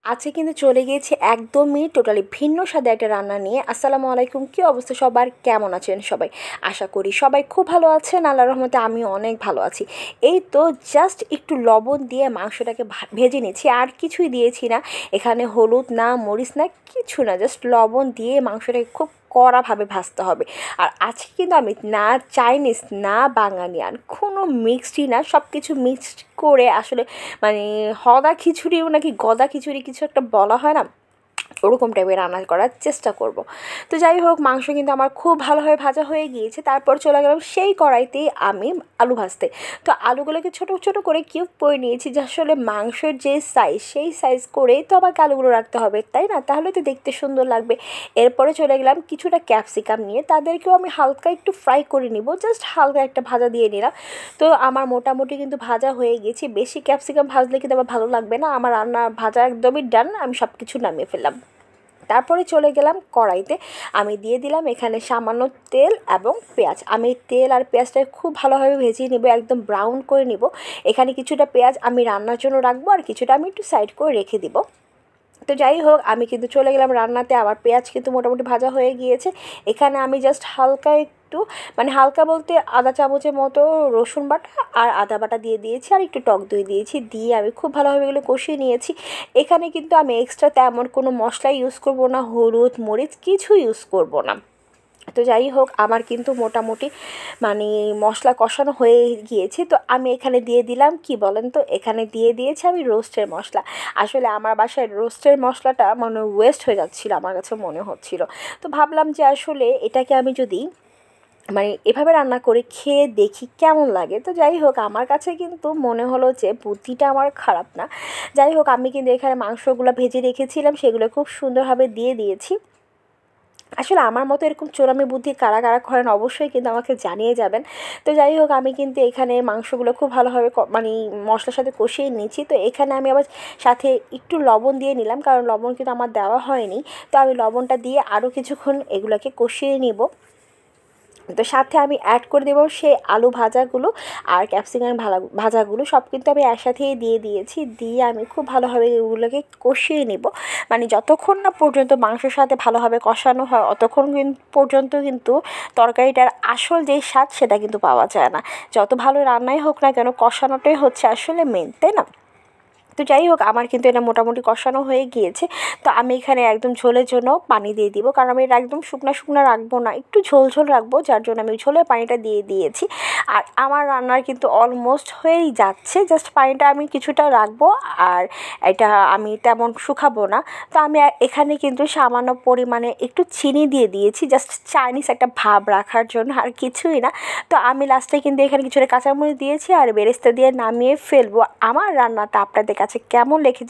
আজকে কিন্তু চলে গিয়েছি একদমই টোটালি ভিন্ন স্বাদে একটা রান্না নিয়ে। আসসালামু আলাইকুম, কী অবস্থা সবার, কেমন আছেন সবাই? আশা করি সবাই খুব ভালো আছেন, আল্লাহর রহমতে আমিও অনেক ভালো আছি। এই তো জাস্ট একটু লবণ দিয়ে মাংসটাকে ভেজে নিয়েছি, আর কিছুই দিয়েছি না এখানে, হলুদ না, মরিচ না, কিছু না, জাস্ট লবণ দিয়ে মাংসটাকে খুব কড়াভাবে ভাজতে হবে। আর আজকে কিন্তু আমি না চাইনিজ না বাঙালিয়ান, কোনো মিক্সডই না, সব কিছু মিক্সড করে আসলে মানে হদা খিচুড়িও নাকি গদা খিচুড়ি কিছু একটা বলা হয় না, ওরকম টাইপের রান্না করার চেষ্টা করব। তো যাই হোক, মাংস কিন্তু আমার খুব ভালোভাবে ভাজা হয়ে গিয়েছে। তারপর চলে গেলাম সেই কড়াইতেই আমি আলু ভাজতে। তো আলুগুলোকে ছোটো ছোটো করে কিউব করে নিয়েছি, যে আসলে মাংসের যে সাইজ সেই সাইজ করেই তো আমাকে আলুগুলো রাখতে হবে, তাই না? তাহলে তো দেখতে সুন্দর লাগবে। এরপরে চলে গেলাম কিছুটা ক্যাপসিকাম নিয়ে, তাদেরকেও আমি হালকা একটু ফ্রাই করে নিব, জাস্ট হালকা একটা ভাজা দিয়ে নিলাম। তো আমার মোটামুটি কিন্তু ভাজা হয়ে গেছে। বেশি ক্যাপসিকাম ভাজলে কিন্তু আবার ভালো লাগবে না। আমার রান্না ভাজা একদমই ডান, আমি সব কিছু নামিয়ে ফেললাম। তারপরে চলে গেলাম কড়াইতে, আমি দিয়ে দিলাম এখানে সামান্য তেল এবং পেঁয়াজ। আমি তেল আর পেঁয়াজটা খুব ভালোভাবে ভেজে নেব, একদম ব্রাউন করে নিব। এখানে কিছুটা পেঁয়াজ আমি রান্নার জন্য রাখবো, আর কিছুটা আমি একটু সাইড করে রেখে দিব। তো যাই হোক, আমি কিন্তু চলে গেলাম রান্নাতে। আমার পেঁয়াজ কিন্তু মোটামুটি ভাজা হয়ে গিয়েছে। এখানে আমি জাস্ট হালকা একটু, মানে হালকা বলতে আধা চামচের মতো রসুন বাটা আর আদা বাটা দিয়ে দিয়েছি, আর একটু টক দই দিয়েছি, দিয়ে আমি খুব ভালোভাবে এগুলো কষিয়ে নিয়েছি। এখানে কিন্তু আমি এক্সট্রা তেমন কোনো মশলা ইউজ করব না, হলুদ মরিচ কিছু ইউজ করব না। তো যাই হোক, আমার কিন্তু মোটামুটি মানে মশলা কষানো হয়ে গিয়েছে। তো আমি এখানে দিয়ে দিলাম, কি বলেন তো, এখানে দিয়ে দিয়েছি আমি রোস্টের মশলা। আসলে আমার বাসায় রোস্টের মশলাটা মানে ওয়েস্ট হয়ে যাচ্ছিলো, আমার কাছে মনে হচ্ছিল। তো ভাবলাম যে আসলে এটাকে আমি যদি মানে এভাবে রান্না করে খেয়ে দেখি কেমন লাগে। তো যাই হোক, আমার কাছে কিন্তু মনে হলো যে বুদ্ধিটা আমার খারাপ না। যাই হোক, আমি কিন্তু এখানে মাংসগুলো ভেজে রেখেছিলাম, সেগুলো খুব সুন্দরভাবে দিয়ে দিয়েছি। আসলে আমার মতো এরকম চোরামি বুদ্ধি কারা কারা করেন অবশ্যই কিন্তু আমাকে জানিয়ে যাবেন। তো যাই হোক, আমি কিন্তু এখানে মাংসগুলো খুব ভালোভাবে মানে মশলার সাথে কষিয়ে নিয়েছি। তো এখানে আমি আবার সাথে একটু লবণ দিয়ে নিলাম, কারণ লবণ কিন্তু আমার দেওয়া হয়নি। তো আমি লবণটা দিয়ে আরও কিছুক্ষণ এগুলোকে কষিয়ে নিব। তো সাথে আমি অ্যাড করে দেবো সেই আলু ভাজাগুলো আর ক্যাপসিকাম ভাজাগুলো, সব কিন্তু আমি একসাথেই দিয়ে দিয়েছি। দিয়ে আমি খুব ভালোভাবে এগুলোকে কষিয়ে নিব, মানে যতক্ষণ না পর্যন্ত মাংসের সাথে ভালোভাবে কষানো হয় অতক্ষণ পর্যন্ত কিন্তু তরকারিটার আসল যেই স্বাদ সেটা কিন্তু পাওয়া যায় না। যত ভালো রান্নাই হোক না কেন, কষানোটাই হচ্ছে আসলে মেন, তাই না? তো যাই হোক, আমার কিন্তু এটা মোটামুটি কষানো হয়ে গিয়েছে। তো আমি এখানে একদম ঝোলের জন্য পানি দিয়ে দিব, কারণ আমি এটা একদম শুকনো শুকনো রাখবো না, একটু ঝোল ঝোল রাখবো, যার জন্য আমি ঝোলের পানিটা দিয়ে দিয়েছি। আর আমার রান্নার কিন্তু অলমোস্ট হয়েই যাচ্ছে, জাস্ট পানিটা আমি কিছুটা রাখবো, আর এটা আমি তেমন শুকাবো না। তো আমি এখানে কিন্তু সামান্য পরিমাণে একটু চিনি দিয়ে দিয়েছি, জাস্ট চাইনিজ একটা ভাব রাখার জন্য, আর কিছুই না। তো আমি লাস্টে কিন্তু এখানে কিছুটা কাঁচামরিচ দিয়েছি আর বেরেস্তা দিয়ে নামিয়ে ফেলবো। আমার রান্নাটা আপনাদের কাছে কেমন লেগেছে